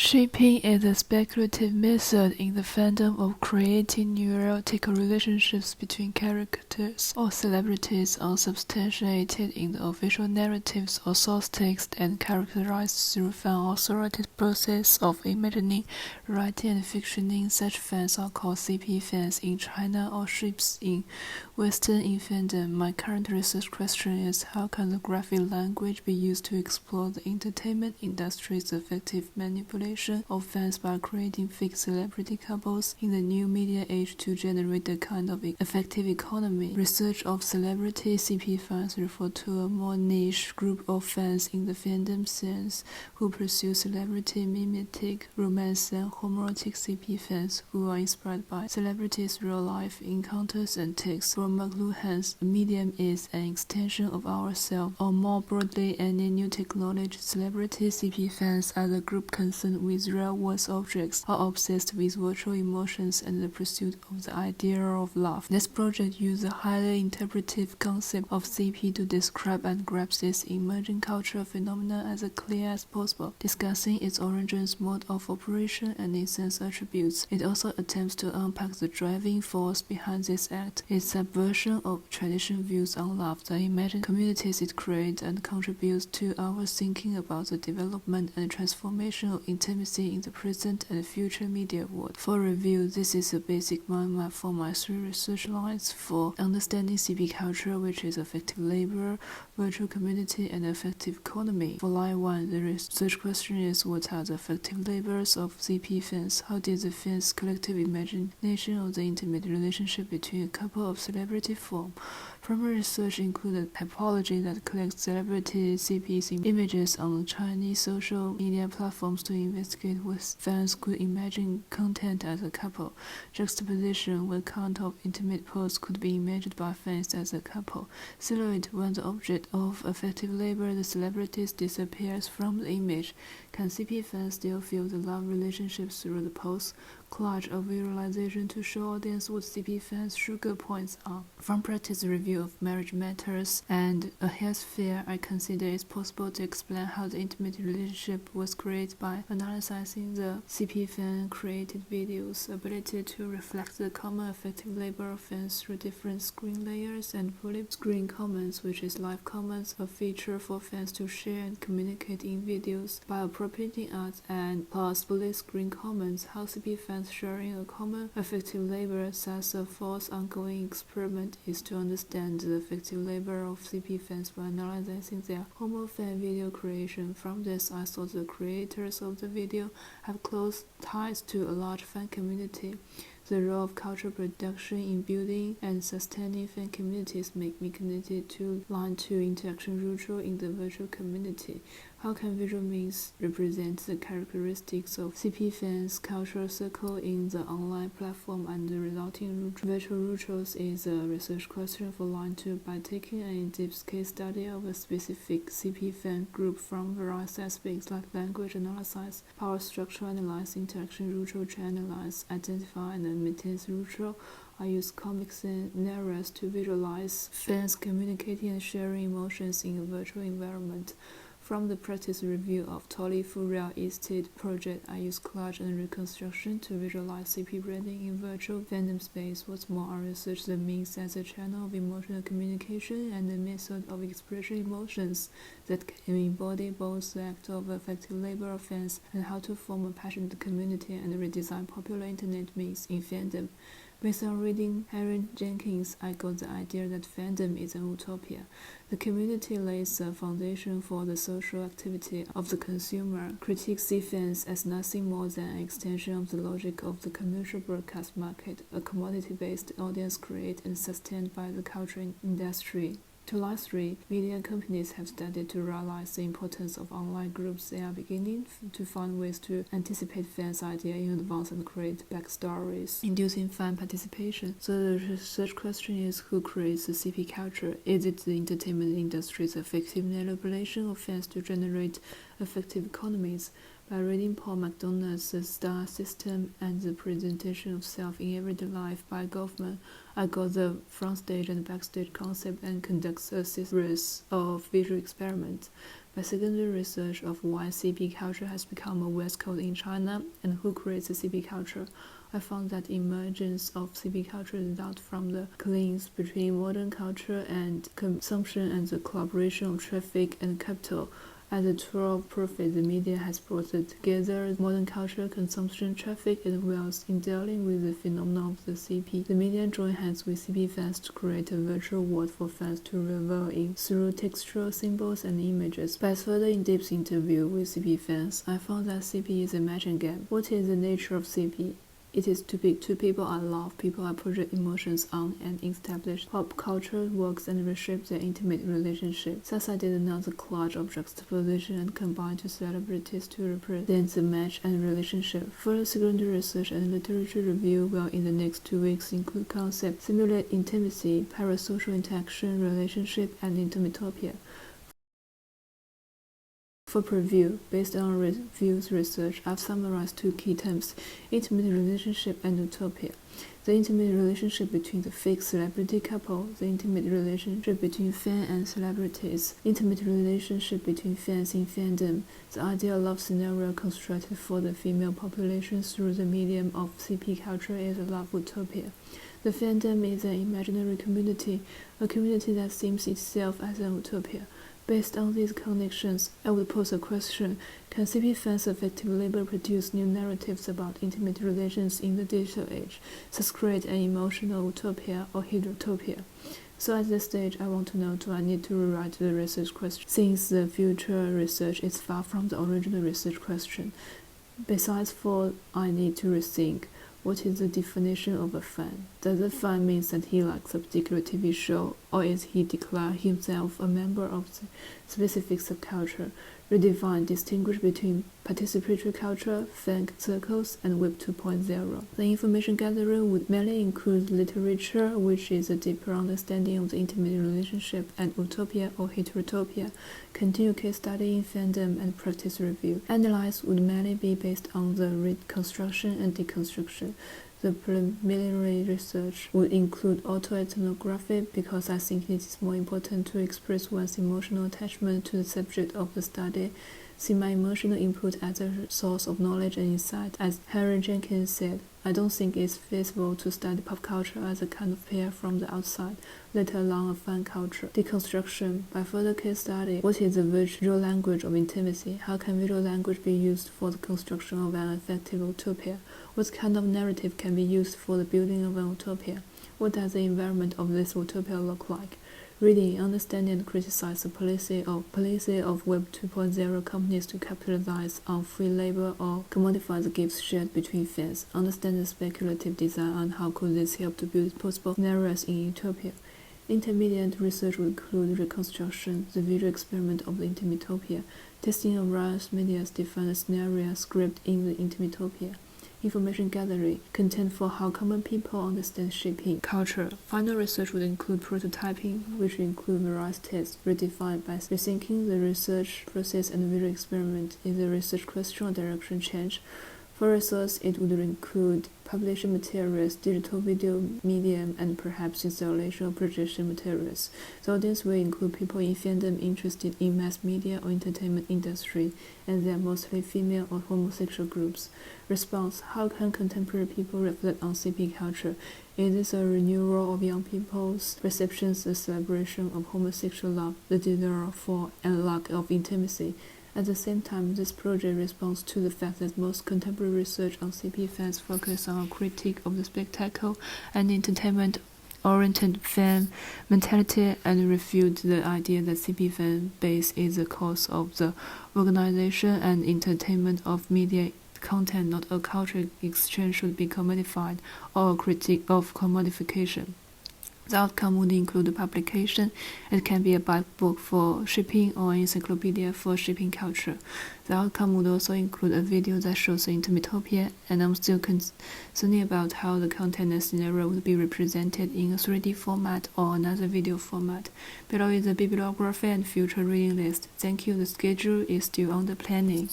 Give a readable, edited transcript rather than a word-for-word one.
Shipping is a speculative method in the fandom of creating neurotic relationships between characters or celebrities unsubstantiated in the official narratives or source text and characterized through fan-authored process of imagining, writing, and fictioning. Such fans are called CP fans in China or ships in Western in fandom. My current research question is, how can the graphic language be used to explore the entertainment industry's effective manipulation of fans by creating fake celebrity couples in the new media age to generate a kind of effective economy? Research of celebrity CP fans refer to a more niche group of fans in the fandom sense who pursue celebrity mimetic, romance, and homoerotic CP fans who are inspired by celebrities' real-life encounters and takes. From McLuhan's, a medium is an extension of ourselves, or more broadly, any new technology. Celebrity CP fans are the group concerned with real-world objects, are obsessed with virtual emotions and the pursuit of the idea of love. This project uses a highly interpretive concept of CP to describe and grasp this emerging cultural phenomenon as clear as possible, discussing its origins, mode of operation, and its sense attributes. It also attempts to unpack the driving force behind this act, its subversion of traditional views on love, the imagined communities it creates, and contributes to our thinking about the development and transformation of intimacy in the present and future media world. For review, this is a basic mind map for my 3 research lines for understanding CP culture, which is effective labor, virtual community, and effective economy. For line 1, the research question is, what are the effective labors of CP fans? How did the fans' collective imagination of the intimate relationship between a couple of celebrity form? Primary research included typology that collects celebrity CP's images on Chinese social media platforms to investigate what fans could imagine content as a couple. Juxtaposition, what kind of intimate pose could be imagined by fans as a couple. Silhouette, when the object of effective labor, the celebrities, disappears from the image. Can CP fans still feel the love relationships through the pose? Collage of visualization to show audience what CP fans' sugar points are. From practice review of marriage matters and a health fair, I consider it's possible to explain how the intimate relationship was created by analyzing the CP fan created videos, ability to reflect the common effective labor of fans through different screen layers, and fully screen comments, which is live comments, a feature for fans to share and communicate in videos. By appropriating art and possibly screen comments, how CP fans sharing a common effective labor. Thus, a false ongoing experiment is to understand the effective labor of CP fans by analyzing their homo fan video creation. From this, I thought the creators of the video have close ties to a large fan community. The role of cultural production in building and sustaining fan communities make me connected to line 2 interaction ritual in the virtual community. How can visual means represent the characteristics of CP fans' cultural circle in the online platform and the resulting virtual rituals is a research question for line 2 by taking an in-depth case study of a specific CP fan group from various aspects like language analysis, power structure analysis, interaction ritual to analyze, identify, and maintain ritual. I use comics and narratives to visualize fans communicating and sharing emotions in a virtual environment. From the practice review of Tolly-Fu Real Estate project, I use collage and reconstruction to visualize CP branding in virtual fandom space. What's more, I research the means as a channel of emotional communication and the method of expressing emotions that can embody both the act of effective labor of fans and how to form a passionate community and redesign popular internet memes in fandom. Based on reading Harry Jenkins, I got the idea that fandom is an utopia. The community lays the foundation for the social activity of the consumer. Critics see fans as nothing more than an extension of the logic of the commercial broadcast market, a commodity-based audience created and sustained by the culture industry. To line 3, media companies have started to realize the importance of online groups. They are beginning to find ways to anticipate fans' ideas in advance and create backstories, inducing fan participation. So the research question is, who creates the CP culture? Is it the entertainment industry's effective manipulation of fans to generate effective economies? By reading Paul MacDonald's The Star System and the Presentation of Self in Everyday Life by Goffman, I got the frontstage and backstage concept and conducts a series of visual experiments. My secondary research of why CP culture has become a West Coast in China and who creates the CP culture, I found that emergence of CP culture results from the links between modern culture and consumption and the collaboration of traffic and capital. As a tool of profit, the media has brought together modern culture, consumption, traffic, and wealth in dealing with the phenomenon of the CP. The media join hands with CP fans to create a virtual world for fans to revel in through textual symbols and images. By further in-depth interview with CP fans, I found that CP is a matching game. What is the nature of CP? It is to be two people I love, people I project emotions on, and establish pop culture works and reshape their intimate relationship. Thus I did another collage of juxtaposition and combined two celebrities to represent the match and relationship. Further secondary research and literature review will in the next 2 weeks include concepts simulate intimacy, parasocial interaction, relationship, and intimatopia. For preview, based on review's research, I've summarized 2 key terms: intimate relationship and utopia. The intimate relationship between the fake celebrity couple, the intimate relationship between fan and celebrities, intimate relationship between fans in fandom, the ideal love scenario constructed for the female population through the medium of CP culture is a love utopia. The fandom is an imaginary community, a community that sees itself as an utopia. Based on these connections, I would pose a question: can CP fans effectively produce new narratives about intimate relations in the digital age, thus create an emotional utopia or heterotopia? So at this stage, I want to know, do I need to rewrite the research question, since the future research is far from the original research question? Besides, I need to rethink, what is the definition of a fan? Does a fan mean that he likes a particular TV show, or is he declare himself a member of the specific subculture? Redefine, distinguish between participatory culture, fan circles, and Web 2.0. The information gathering would mainly include literature, which is a deeper understanding of the intimate relationship, and utopia or heterotopia, continued case study in fandom, and practice review. Analyze would mainly be based on the reconstruction and deconstruction. The preliminary research would include autoethnography because I think it is more important to express one's emotional attachment to the subject of the study. See my emotional input as a source of knowledge and insight. As Henry Jenkins said, I don't think it's feasible to study pop culture as a kind of peer from the outside, let alone a fan culture. Deconstruction. By further case study, what is the visual language of intimacy? How can visual language be used for the construction of an effective utopia? What kind of narrative can be used for the building of an utopia? What does the environment of this utopia look like? Reading, understanding, and criticize the policy of Web 2.0 companies to capitalize on free labor or commodify the gifts shared between fans. Understand the speculative design and how could this help to build possible scenarios in utopia. Intermediate research will include reconstruction, the visual experiment of the intimatopia, testing of various media to define the scenario script in the intimatopia. Information gathering, content for how common people understand shaping culture. Final research would include prototyping, which will include various tests redefined by rethinking the research process and visual experiment. Is the research question or direction change? For research, it would include publishing materials, digital video medium, and perhaps installation or projection materials. The audience will include people in fandom interested in mass media or entertainment industry, and they are mostly female or homosexual groups. Response: how can contemporary people reflect on CP culture? Is this a renewal of young people's perceptions, the celebration of homosexual love, the desire for and lack of intimacy? At the same time, this project responds to the fact that most contemporary research on CP fans focus on a critique of the spectacle and entertainment-oriented fan mentality and refute the idea that CP fan base is the cause of the organization and entertainment of media content. Not a cultural exchange should be commodified or a critique of commodification. The outcome would include publication. It can be a book for shipping or an encyclopedia for shipping culture. The outcome would also include a video that shows the intimatopia, and I'm still concerned about how the content and scenario would be represented in a 3D format or another video format. Below is the bibliography and future reading list. Thank you. The schedule is still under planning.